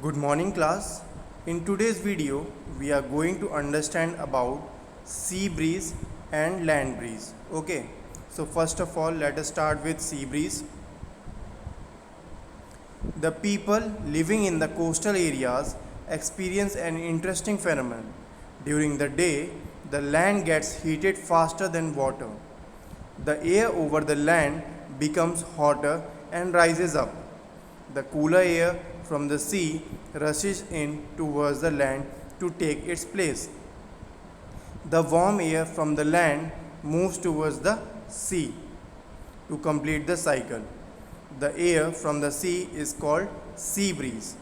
Good morning class. In today's video we are going to understand about sea breeze and land breeze. Okay. So first of all let us start with sea breeze. The people living in the coastal areas experience an interesting phenomenon. During the day, the land gets heated faster than water. The air over the land becomes hotter and rises up. The cooler air from the sea rushes in towards the land to take its place. The warm air from the land moves towards the sea to complete the cycle. The air from the sea is called sea breeze.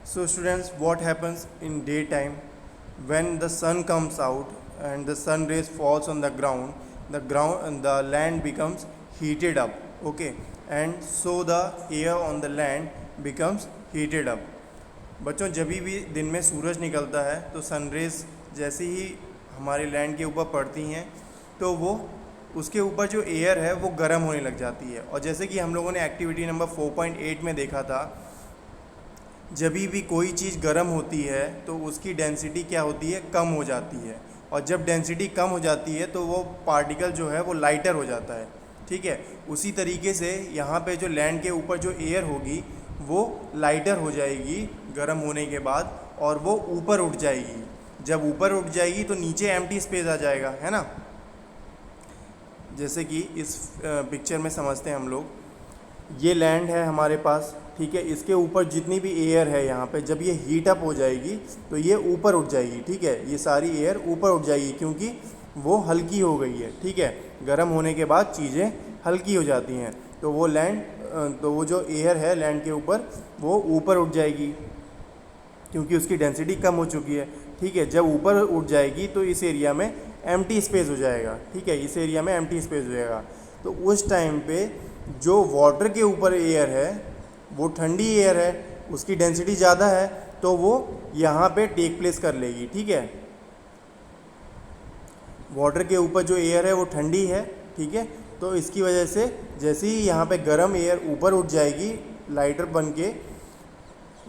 So students, what happens in daytime when the sun comes out and the sun rays falls on the ground, the land becomes heated up, okay, and so the air on the land becomes heated up. बच्चों जब भी दिन में सूरज निकलता है तो sun rays जैसे ही हमारे लैंड के ऊपर पड़ती हैं तो वो उसके ऊपर जो एयर है वो गर्म होने लग जाती है। और जैसे कि हम लोगों ने एक्टिविटी नंबर 4.8 में देखा था, जब भी कोई चीज़ गर्म होती है तो उसकी डेंसिटी क्या होती है, कम हो जाती है। और जब डेंसिटी कम हो जाती है तो वो पार्टिकल जो है वो लाइटर हो जाता है, ठीक है। उसी तरीके से यहाँ पे जो लैंड के ऊपर जो एयर होगी वो लाइटर हो जाएगी गर्म होने के बाद और वो ऊपर उठ जाएगी। जब ऊपर उठ जाएगी तो नीचे एम्प्टी स्पेस आ जाएगा, है ना। जैसे कि इस पिक्चर में समझते हैं हम लोग, ये लैंड है हमारे पास, ठीक है। इसके ऊपर जितनी भी एयर है यहाँ पे जब ये हीट अप हो जाएगी तो ये ऊपर उठ जाएगी, ठीक है। ये सारी एयर ऊपर उठ जाएगी क्योंकि वो हल्की हो गई है, ठीक है। गर्म होने के बाद चीज़ें हल्की हो जाती हैं तो वो जो एयर है लैंड के ऊपर वो ऊपर उठ जाएगी क्योंकि उसकी डेंसिटी कम हो चुकी है, ठीक है। जब ऊपर उठ जाएगी तो इस एरिया में एम्प्टी स्पेस हो जाएगा, ठीक है। इस एरिया में एम्प्टी स्पेस हो जाएगा तो उस टाइम पे जो वाटर के ऊपर एयर है वो ठंडी एयर है, उसकी डेंसिटी ज़्यादा है तो वो यहाँ पे टेक प्लेस कर लेगी, ठीक है। वाटर के ऊपर जो एयर है वो ठंडी है, ठीक है। तो इसकी वजह से जैसे ही यहाँ पे गर्म एयर ऊपर उठ जाएगी लाइटर बन के,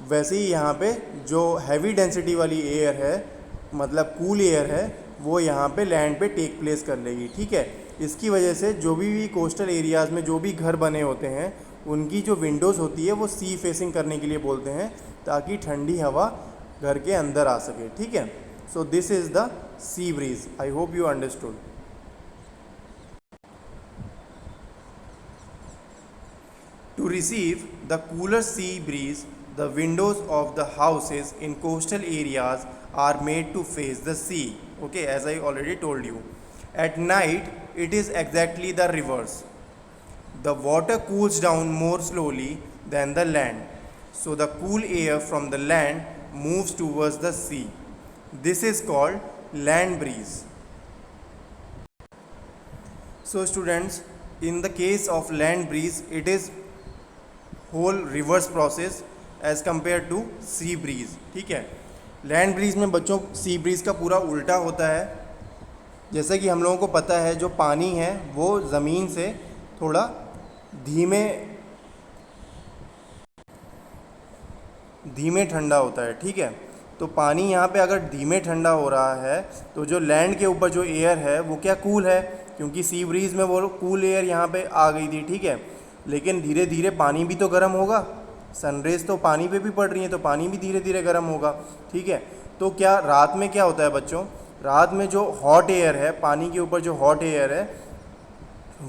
वैसे ही यहाँ पे जो हैवी डेंसिटी वाली एयर है मतलब कूल एयर है वो यहाँ पे लैंड पे टेक प्लेस कर लेगी, ठीक है। इसकी वजह से जो भी कोस्टल एरियाज़ में जो भी घर बने होते हैं उनकी जो विंडोज़ होती है वो सी फेसिंग करने के लिए बोलते हैं ताकि ठंडी हवा घर के अंदर आ सके, ठीक है। So this is the sea breeze. I hope you understood. To receive the cooler sea breeze, the windows of the houses in coastal areas are made to face the sea. Okay, as I already told you. At night, it is exactly the reverse. The water cools down more slowly than the land. So the cool air from the land moves towards the sea. This is called land breeze. So students, in the case of land breeze, it is whole reverse process as compare to sea breeze, ठीक है। Land breeze में बच्चों sea breeze का पूरा उल्टा होता है। जैसे कि हम लोगों को पता है जो पानी है वो ज़मीन से थोड़ा धीमे ठंडा होता है, ठीक है। तो पानी यहाँ पे अगर धीमे ठंडा हो रहा है तो जो लैंड के ऊपर जो एयर है वो क्या कूल है, क्योंकि सी ब्रीज में वो कूल एयर यहाँ पे आ गई थी, ठीक है। लेकिन धीरे धीरे पानी भी तो गर्म होगा, सनरेज तो पानी पे भी पड़ रही है तो पानी भी धीरे धीरे गर्म होगा, ठीक है। तो क्या रात में क्या होता है बच्चों, रात में जो हॉट एयर है पानी के ऊपर जो हॉट एयर है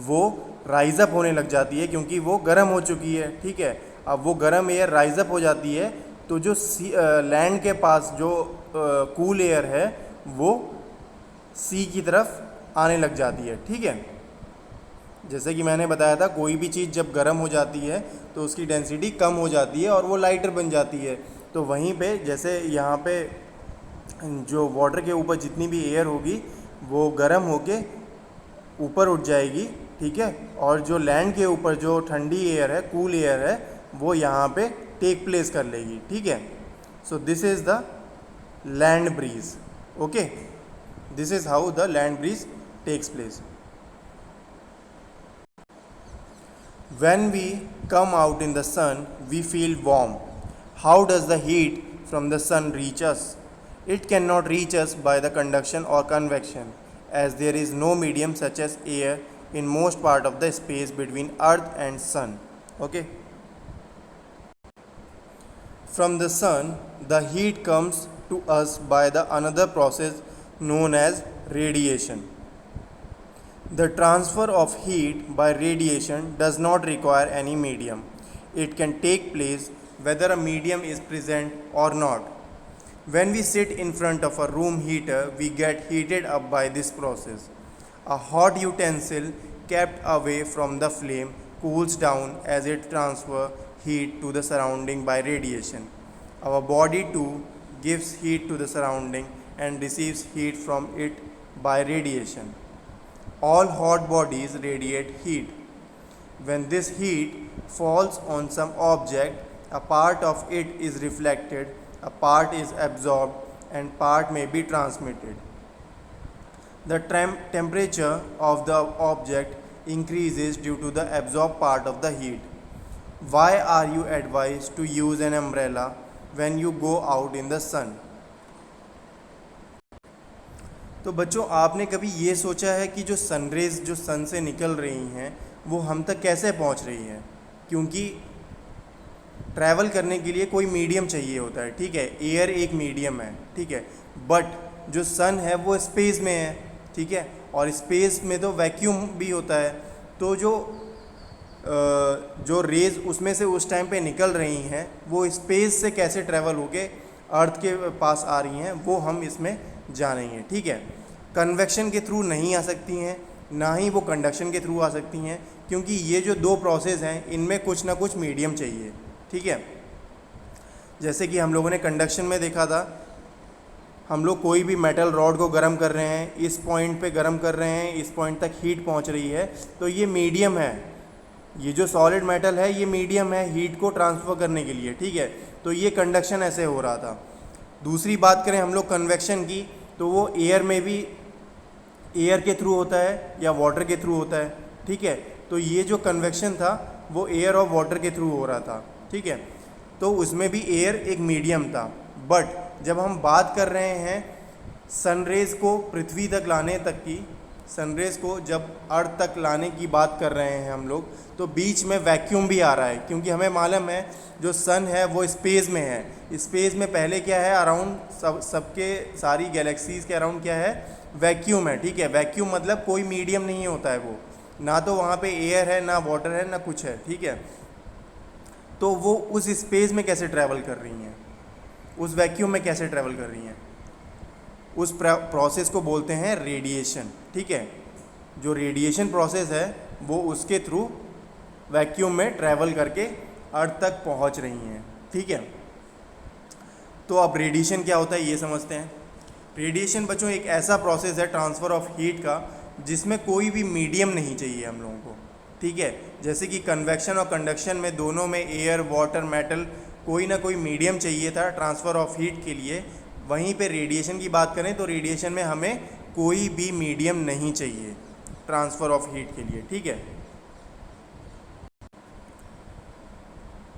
वो राइज अप होने लग जाती है क्योंकि वो गर्म हो चुकी है, ठीक है। अब वो गर्म एयर राइज अप हो जाती है तो जो लैंड के पास जो कूल एयर है वो सी की तरफ आने लग जाती है, ठीक है। जैसे कि मैंने बताया था कोई भी चीज़ जब गर्म हो जाती है तो उसकी डेंसिटी कम हो जाती है और वो लाइटर बन जाती है। तो वहीं पे जैसे यहाँ पे जो वाटर के ऊपर जितनी भी एयर होगी वो गर्म होके ऊपर उठ जाएगी, ठीक है। और जो लैंड के ऊपर जो ठंडी एयर है कूल एयर है वो यहाँ पे टेक प्लेस कर लेगी, ठीक है। So this is the land breeze, okay. This is how the land breeze takes place. When we come out in the sun, we feel warm. How does the heat from the sun reach us? It cannot reach us by the conduction or convection, as there is no medium such as air in most part of the space between earth and sun. Okay. From the sun, the heat comes to us by the another process known as radiation. The transfer of heat by radiation does not require any medium. It can take place whether a medium is present or not. When we sit in front of a room heater, we get heated up by this process. A hot utensil kept away from the flame cools down as it transfers heat to the surrounding by radiation. Our body too gives heat to the surrounding and receives heat from it by radiation. All hot bodies radiate heat. When this heat falls on some object, a part of it is reflected, a part is absorbed, and part may be transmitted. The temperature of the object increases due to the absorbed part of the heat. Why are you advised to use an umbrella when you go out in the sun? तो बच्चों, आपने कभी ये सोचा है कि जो sun rays जो सन से निकल रही हैं वो हम तक कैसे पहुंच रही है? क्योंकि ट्रैवल करने के लिए कोई मीडियम चाहिए होता है, ठीक है, एयर एक मीडियम है, ठीक है, बट जो सन है वो स्पेस में है, ठीक है, और स्पेस में तो वैक्यूम भी होता है, तो जो रेज उसमें से उस टाइम पे निकल रही हैं वो स्पेस से कैसे ट्रैवल होके अर्थ के पास आ रही हैं वो हम इसमें जानेंगे, ठीक है। कन्वेक्शन के थ्रू नहीं आ सकती हैं, ना ही वो कंडक्शन के थ्रू आ सकती हैं, क्योंकि ये जो दो प्रोसेस हैं इनमें कुछ ना कुछ मीडियम चाहिए, ठीक है। जैसे कि हम लोगों ने कंडक्शन में देखा था, हम लोग कोई भी मेटल रॉड को गर्म कर रहे हैं, इस पॉइंट पे गर्म कर रहे हैं, इस पॉइंट तक हीट पहुंच रही है, तो ये मीडियम है, ये जो सॉलिड मेटल है ये मीडियम है हीट को ट्रांसफ़र करने के लिए, ठीक है। तो ये कंडक्शन ऐसे हो रहा था। दूसरी बात करें हम लोग कन्वेक्शन की, तो वो एयर में भी एयर के थ्रू होता है या वाटर के थ्रू होता है, ठीक है। तो ये जो कन्वेक्शन था वो एयर और वाटर के थ्रू हो रहा था, ठीक है। तो उसमें भी एयर एक मीडियम था, बट जब हम बात कर रहे हैं सनरेज़ को पृथ्वी तक लाने तक की, सनरेज़ को जब अर्थ तक लाने की बात कर रहे हैं हम लोग, तो बीच में वैक्यूम भी आ रहा है, क्योंकि हमें मालूम है जो सन है वो स्पेस में है। स्पेस में पहले क्या है, अराउंड सबके सारी गैलेक्सीज़ के अराउंड क्या है, वैक्यूम है, ठीक है। वैक्यूम मतलब कोई मीडियम नहीं होता है, वो ना तो वहाँ पे एयर है, ना वाटर है, ना कुछ है, ठीक है। तो वो उस स्पेस में कैसे ट्रैवल कर रही हैं, उस वैक्यूम में कैसे ट्रैवल कर रही हैं, उस प्रोसेस को बोलते हैं रेडिएशन, ठीक है। जो रेडिएशन प्रोसेस है वो उसके थ्रू वैक्यूम में ट्रैवल करके अर्थ तक पहुंच रही हैं, ठीक है। तो अब रेडिएशन क्या होता है ये समझते हैं। रेडिएशन बच्चों एक ऐसा प्रोसेस है ट्रांसफ़र ऑफ हीट का जिसमें कोई भी मीडियम नहीं चाहिए हम लोगों को, ठीक है। जैसे कि कन्वेक्शन और कंडक्शन में दोनों में एयर, वाटर, मेटल कोई ना कोई मीडियम चाहिए था ट्रांसफ़र ऑफ हीट के लिए। वहीं पे रेडिएशन की बात करें तो रेडिएशन में हमें कोई भी मीडियम नहीं चाहिए ट्रांसफ़र ऑफ हीट के लिए, ठीक है।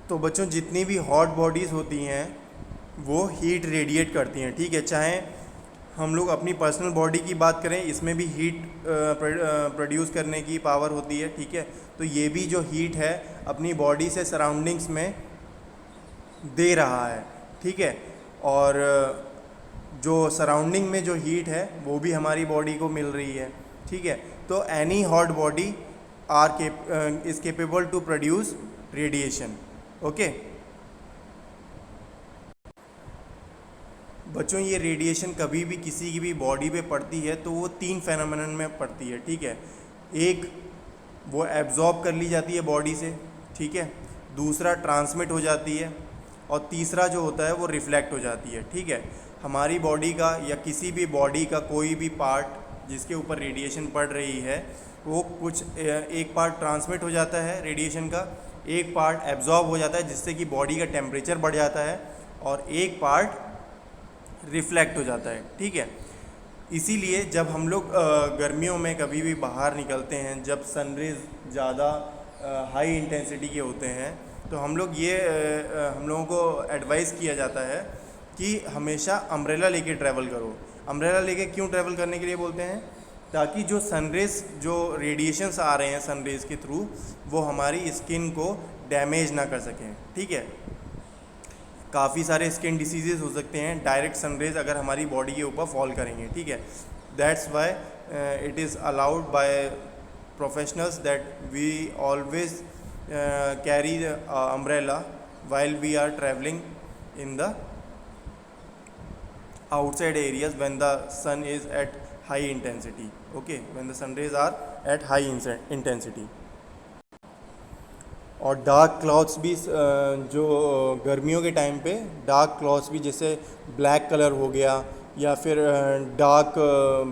तो बच्चों जितनी भी हॉट बॉडीज़ होती हैं वो हीट रेडिएट करती हैं, ठीक है। चाहे हम लोग अपनी पर्सनल बॉडी की बात करें, इसमें भी हीट प्रोड्यूस करने की पावर होती है, ठीक है। तो ये भी जो हीट है अपनी बॉडी से सराउंडिंग्स में दे रहा है, ठीक है। और जो सराउंडिंग में जो हीट है वो भी हमारी बॉडी को मिल रही है, ठीक है। तो any hot body is capable to produce radiation, okay. बच्चों ये रेडिएशन कभी भी किसी की भी बॉडी पे पड़ती है तो वो तीन फेनोमेनन में पड़ती है, ठीक है। एक वो एब्जॉर्ब कर ली जाती है बॉडी से, ठीक है। दूसरा ट्रांसमिट हो जाती है, और तीसरा जो होता है वो रिफ्लेक्ट हो जाती है, ठीक है। हमारी बॉडी का या किसी भी बॉडी का कोई भी पार्ट जिसके ऊपर रेडिएशन पड़ रही है वो एक पार्ट ट्रांसमिट हो जाता है रेडिएशन का, एक पार्ट एब्जॉर्ब हो जाता है जिससे कि बॉडी का टेम्परेचर बढ़ जाता है, और एक पार्ट रिफ्लेक्ट हो जाता है, ठीक है। इसीलिए जब हम लोग गर्मियों में कभी भी बाहर निकलते हैं, जब सनरेज ज़्यादा हाई इंटेंसिटी के होते हैं, तो हम लोगों को एडवाइस किया जाता है कि हमेशा अम्ब्रेला लेके ट्रैवल करो। अम्ब्रेला लेके क्यों ट्रैवल करने के लिए बोलते हैं? ताकि जो सनरेज, जो रेडिएशंस आ रहे हैं सनरेज के थ्रू, वो हमारी स्किन को डैमेज ना कर सकें, ठीक है। काफ़ी सारे स्किन डिसीजेज हो सकते हैं डायरेक्ट सनरेज अगर हमारी बॉडी के ऊपर फॉल करेंगे, ठीक है। That's why it is allowed by professionals that we always carry umbrella while we are traveling in the outside areas when the sun is at high intensity, okay, when the sun rays are at high intensity। और dark clothes भी जो गर्मियों के time पे dark clothes भी, जैसे black colour हो गया या फिर डार्क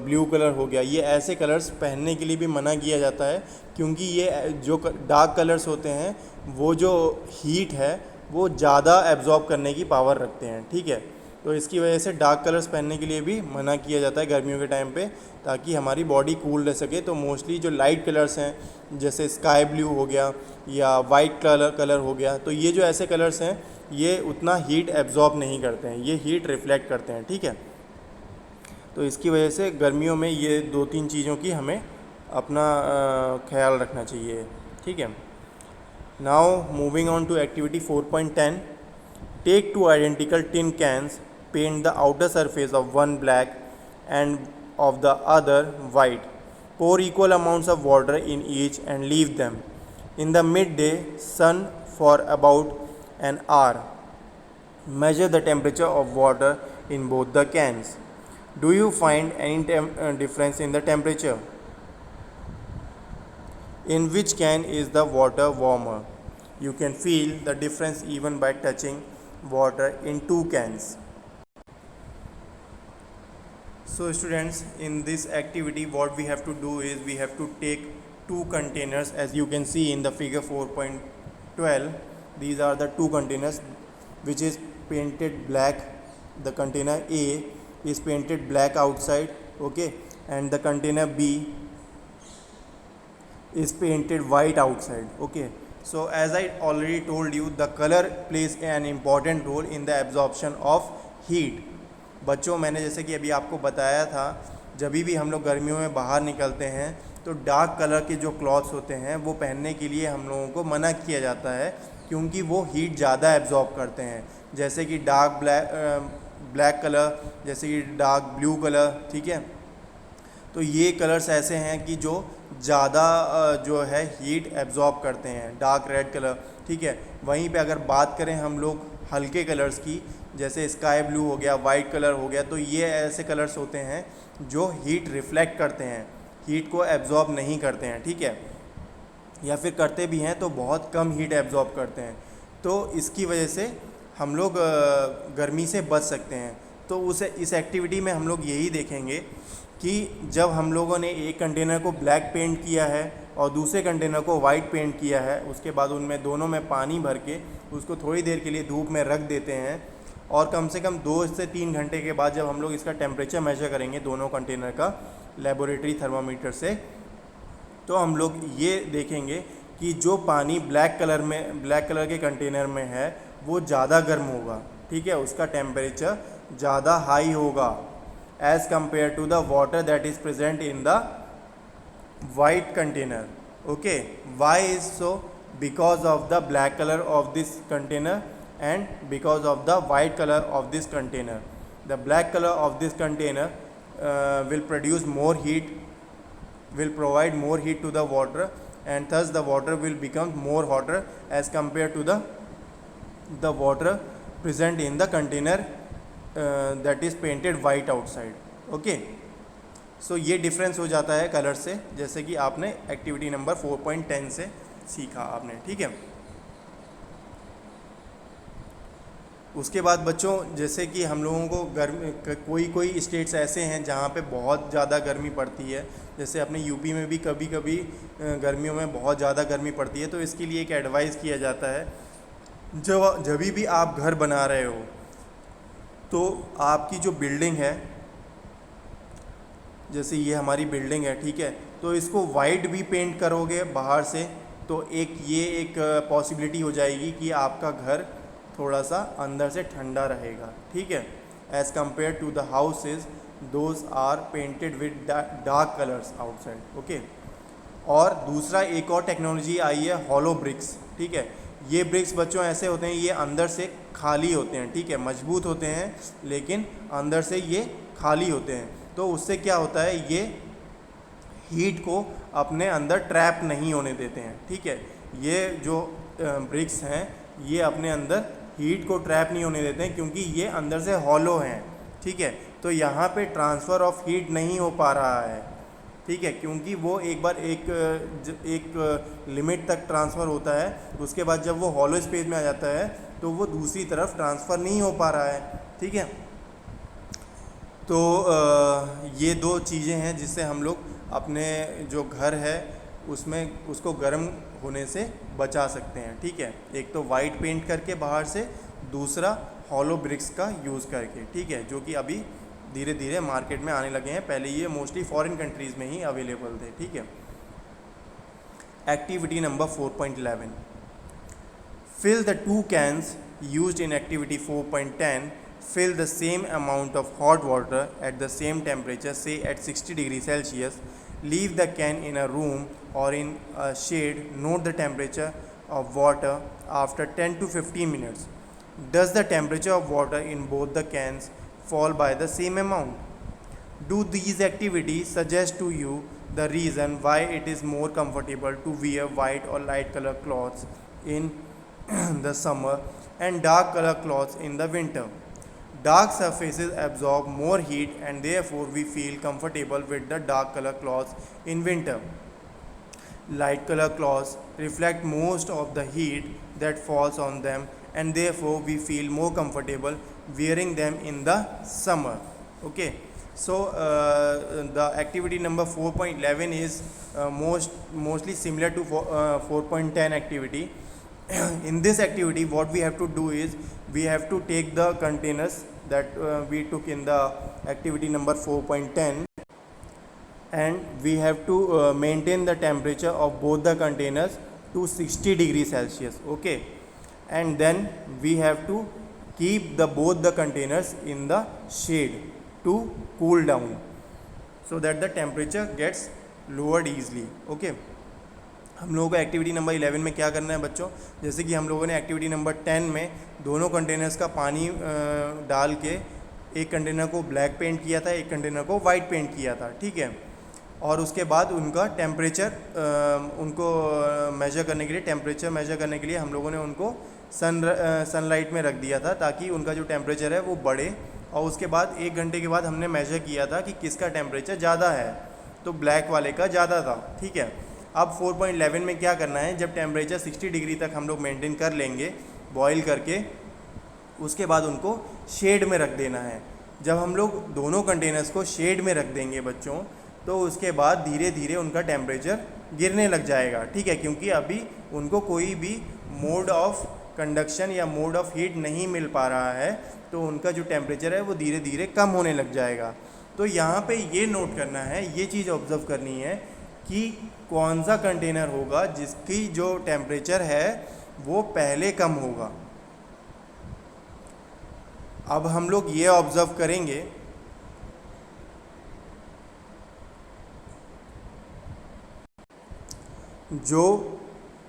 ब्लू कलर हो गया, ये ऐसे कलर्स पहनने के लिए भी मना किया जाता है, क्योंकि ये जो डार्क कलर्स होते हैं वो जो हीट है वो ज़्यादा एब्जॉर्ब करने की पावर रखते हैं, ठीक है। तो इसकी वजह से डार्क कलर्स पहनने के लिए भी मना किया जाता है गर्मियों के टाइम पे, ताकि हमारी बॉडी कूल रह सके। तो मोस्टली जो लाइट कलर्स हैं जैसे स्काई ब्लू हो गया या वाइट कलर हो गया, तो ये जो ऐसे कलर्स हैं ये उतना हीट एब्जॉर्ब नहीं करते हैं, ये हीट रिफ्लेक्ट करते हैं, ठीक है। तो इसकी वजह से गर्मियों में ये 2-3 चीज़ों की हमें अपना ख्याल रखना चाहिए, ठीक है। Now moving on to activity 4.10, take 2 identical tin cans, paint the outer surface of one black and of the other white. Pour equal amounts of water in each and leave them in the midday sun for about an hour. Measure the temperature of water in both the cans. Do you find any difference in the temperature? In which can is the water warmer? You can feel the difference even by touching water in 2 cans. So students, in this activity what we have to do is we have to take 2 containers, as you can see in the figure 4.12. These are the 2 containers which is painted black. The container A is painted black outside, okay, and the container B is painted white outside, okay. So as I already told you, the color plays an important role in the absorption of heat. बच्चों, मैंने जैसे कि अभी आपको बताया था, जब भी हम लोग गर्मियों में बाहर निकलते हैं तो डार्क कलर के जो क्लॉथ्स होते हैं वो पहनने के लिए हम लोगों को मना किया जाता है, क्योंकि वो हीट ज़्यादा एब्जॉर्ब करते हैं। जैसे कि डार्क ब्लैक कलर, जैसे कि डार्क ब्लू कलर, ठीक है। तो ये कलर्स ऐसे हैं कि जो ज़्यादा जो है हीट एब्जॉर्ब करते हैं, डार्क रेड कलर, ठीक है। वहीं पे अगर बात करें हम लोग हल्के कलर्स की, जैसे स्काई ब्लू हो गया, वाइट कलर हो गया, तो ये ऐसे कलर्स होते हैं जो हीट रिफ्लेक्ट करते हैं, हीट को एब्जॉर्ब नहीं करते हैं, ठीक है। या फिर करते भी हैं तो बहुत कम हीट एब्जॉर्ब करते हैं। तो इसकी वजह से हम लोग गर्मी से बच सकते हैं। तो इस एक्टिविटी में हम लोग यही देखेंगे कि जब हम लोगों ने एक कंटेनर को ब्लैक पेंट किया है और दूसरे कंटेनर को वाइट पेंट किया है, उसके बाद उनमें दोनों में पानी भर के उसको थोड़ी देर के लिए धूप में रख देते हैं, और कम से कम 2 से 3 घंटे के बाद जब हम लोग इसका टेम्परेचर मेजर करेंगे दोनों कंटेनर का लेबोरेटरी थर्मामीटर से, तो हम लोग ये देखेंगे कि जो पानी ब्लैक कलर के कंटेनर में है वो ज़्यादा गर्म होगा, ठीक है, उसका टेम्परेचर ज़्यादा हाई होगा as compared to the water that is present in the white container, okay. Why is so? Because of the black color of this container and because of the white color of this container. The black color of this container will produce more heat, will provide more heat to the water, and thus the water will become more hotter as compared to the water present in the container that is painted white outside, okay. So ये difference हो जाता है colour से, जैसे कि आपने activity number 4.10 से सीखा आपने, ठीक है। उसके बाद बच्चों, जैसे कि हम लोगों को कोई स्टेट्स ऐसे हैं जहाँ पे बहुत ज़्यादा गर्मी पड़ती है, जैसे अपने यूपी में भी कभी कभी गर्मियों में बहुत ज़्यादा गर्मी पड़ती है। तो इसके लिए एक एडवाइस किया जाता है, जब भी आप घर बना रहे हो तो आपकी जो बिल्डिंग है, जैसे ये हमारी बिल्डिंग है, ठीक है, तो इसको वाइट भी पेंट करोगे बाहर से तो ये एक पॉसिबिलिटी हो जाएगी कि आपका घर थोड़ा सा अंदर से ठंडा रहेगा, ठीक है, as compare to the houses those are painted with dark colours outside. Okay, और दूसरा एक और टेक्नोलॉजी आई है हॉलो ब्रिक्स, ठीक है। ये ब्रिक्स बच्चों ऐसे होते हैं, ये अंदर से खाली होते हैं, ठीक है, मजबूत होते हैं लेकिन अंदर से ये खाली होते हैं। तो उससे क्या होता है, ये हीट को अपने अंदर ट्रैप नहीं होने देते हैं, ठीक है। ये जो ब्रिक्स हैं ये अपने अंदर हीट को ट्रैप नहीं होने देते हैं क्योंकि ये अंदर से हॉलो हैं, ठीक है। तो यहाँ पे ट्रांसफ़र ऑफ हीट नहीं हो पा रहा है, ठीक है, क्योंकि वो एक बार एक लिमिट तक ट्रांसफ़र होता है, उसके बाद जब वो हॉलो स्पेस में आ जाता है तो वो दूसरी तरफ ट्रांसफ़र नहीं हो पा रहा है, ठीक है। तो ये दो चीज़ें हैं जिससे हम लोग अपने जो घर है उसमें उसको गर्म होने से बचा सकते हैं, ठीक है। एक तो वाइट पेंट करके बाहर से, दूसरा हॉलो ब्रिक्स का यूज़ करके, ठीक है, जो कि अभी धीरे धीरे मार्केट में आने लगे हैं। पहले ये मोस्टली फॉरेन कंट्रीज़ में ही अवेलेबल थे, ठीक है। Activity number 4.11, fill the two cans used in activity 4.10, fill the same amount of hot water at the same temperature, say at 60 degrees Celsius. Leave the can in a room or in a shade. Note the temperature of water after 10 to 15 minutes. Does the temperature of water in both the cans fall by the same amount? Do these activities suggest to you the reason why it is more comfortable to wear white or light color clothes in the summer and dark color clothes in the winter? Dark surfaces absorb more heat and therefore we feel comfortable with the dark color clothes in winter. Light color clothes reflect most of the heat that falls on them and therefore we feel more comfortable wearing them in the summer. Okay, so the activity number 4.11 is mostly similar to 4.10 activity. In this activity what we have to do is we have to take the containers that we took in the activity number 4.10 and we have to maintain the temperature of both the containers to 60 degrees Celsius, okay, and then we have to keep both the containers in the shade to cool down so that the temperature gets lowered easily, okay. हम लोगों को activity number 11 में क्या करना है बच्चों, जैसे कि हम लोगों ने एक्टिविटी नंबर 10 में दोनों कंटेनर्स का पानी डाल के एक कंटेनर को ब्लैक पेंट किया था, एक कंटेनर को वाइट पेंट किया था, ठीक है। और उसके बाद उनका टेम्परेचर उनको मेजर करने के लिए, टेम्परेचर मेजर करने के लिए हम लोगों ने उनको सनलाइट में रख दिया था ताकि उनका जो टेम्परेचर है वो बढ़े। और उसके बाद 1 घंटे के बाद हमने मेजर किया था कि किसका टेम्परेचर ज़्यादा है, तो ब्लैक वाले का ज़्यादा था, ठीक है। अब 4.11 में क्या करना है, जब टेम्परेचर 60 डिग्री तक हम लोग मेंटेन कर लेंगे बॉईल करके, उसके बाद उनको शेड में रख देना है। जब हम लोग दोनों कंटेनर्स को शेड में रख देंगे बच्चों, तो उसके बाद धीरे धीरे उनका टेम्परेचर गिरने लग जाएगा, ठीक है, क्योंकि अभी उनको कोई भी मोड ऑफ कंडक्शन या मोड ऑफ हीट नहीं मिल पा रहा है, तो उनका जो टेम्परेचर है वो धीरे धीरे कम होने लग जाएगा। तो यहाँ पे ये नोट करना है, ये चीज़ ऑब्ज़र्व करनी है कि कौन सा कंटेनर होगा जिसकी जो टेम्परेचर है वो पहले कम होगा। अब हम लोग ये ऑब्ज़र्व करेंगे जो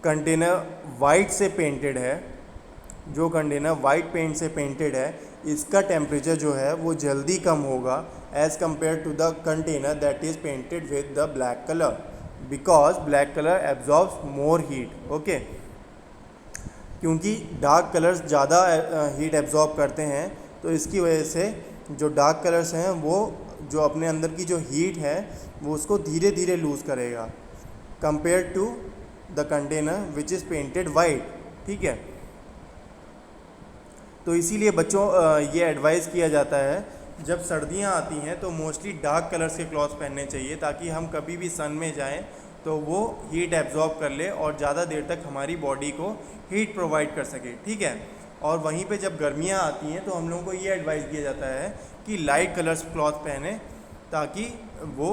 कंटेनर वाइट से पेंटेड है, जो कंटेनर वाइट पेंट से पेंटेड है, इसका टेम्परेचर जो है वो जल्दी कम होगा as compare to the container that is painted with the black colour, because black colour absorbs more heat, okay. क्योंकि डार्क कलर्स ज़्यादा हीट एब्जॉर्ब करते हैं, तो इसकी वजह से जो डार्क कलर्स हैं वो जो अपने अंदर की जो हीट है वो उसको धीरे धीरे लूज़ करेगा compare to the container which is painted white, ठीक है। तो इसीलिए बच्चों ये एडवाइस किया जाता है जब सर्दियां आती हैं तो मोस्टली डार्क कलर्स के क्लॉथ्स पहनने चाहिए ताकि हम कभी भी सन में जाएं तो वो हीट एब्जॉर्ब कर ले और ज़्यादा देर तक हमारी बॉडी को हीट प्रोवाइड कर सके, ठीक है। और वहीं पे जब गर्मियां आती हैं तो हम लोगों को ये एडवाइस किया जाता है कि लाइट कलर्स क्लॉथ पहने ताकि वो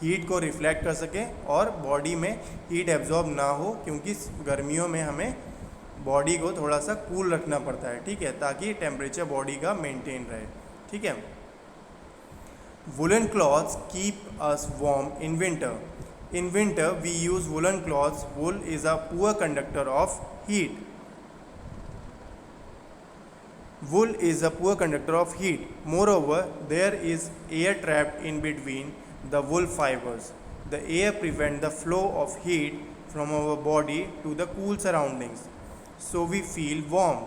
हीट को रिफ्लेक्ट कर सके और बॉडी में हीट एब्जॉर्ब ना हो, क्योंकि गर्मियों में हमें बॉडी को थोड़ा सा कूल रखना पड़ता है, ठीक है, ताकि टेम्परेचर बॉडी का मेंटेन रहे, ठीक है। Woollen clothes keep us warm in winter. In winter, we use woolen cloths. Wool is a poor conductor of heat. Wool is a poor conductor of heat. Moreover, there is air trapped in between the wool fibers. The air prevents the flow of heat from our body to the cool surroundings, so we feel warm.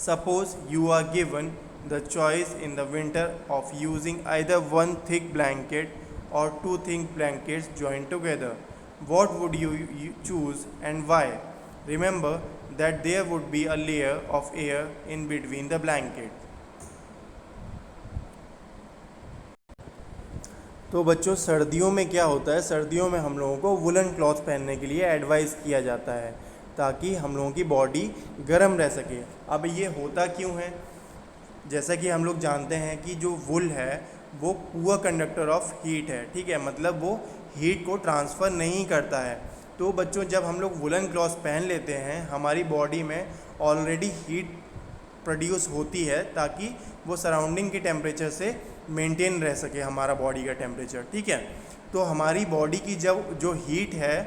Suppose you are given the choice in the winter of using either one thick blanket or two thick blankets joined together. What would you choose and why? Remember that there would be a layer of air in between the blanket. तो बच्चों सर्दियों में क्या होता है, सर्दियों में हम लोगों को वुलन क्लॉथ पहनने के लिए एडवाइस किया जाता है ताकि हम लोगों की बॉडी गर्म रह सके। अब ये होता क्यों है, जैसा कि हम लोग जानते हैं कि जो वुल है वो पुअर कंडक्टर ऑफ हीट है, ठीक है, मतलब वो हीट को ट्रांसफ़र नहीं करता है। तो बच्चों जब हम लोग वुलन क्लॉथ पहन लेते हैं, हमारी बॉडी में ऑलरेडी हीट प्रोड्यूस होती है ताकि वो सराउंडिंग के टेम्परेचर से मेंटेन रह सके हमारा बॉडी का टेम्परेचर, ठीक है। तो हमारी बॉडी की जब जो हीट है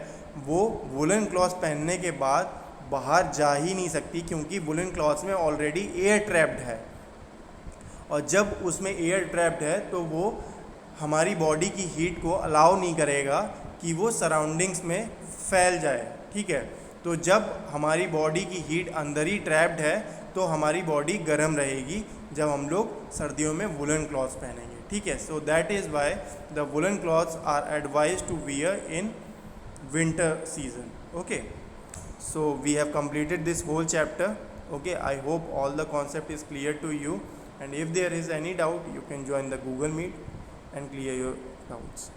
वो वुलन क्लॉथ पहनने के बाद बाहर जा ही नहीं सकती, क्योंकि वुलन क्लॉथ में ऑलरेडी एयर ट्रैप्ड है, और जब उसमें एयर ट्रैप्ड है तो वो हमारी बॉडी की हीट को अलाउ नहीं करेगा कि वो सराउंडिंग्स में फैल जाए, ठीक है। तो जब हमारी बॉडी की हीट अंदर ही ट्रैप्ड है तो हमारी बॉडी गर्म रहेगी जब हम लोग सर्दियों में वुलन क्लॉथ्स पहनेंगे, ठीक है। So that is why the woollen clothes are advise to wear in winter season. Okay, so we have completed this whole chapter. Okay, I hope all the concept is clear to you. And if there is any doubt, you can join the Google Meet and clear your doubts.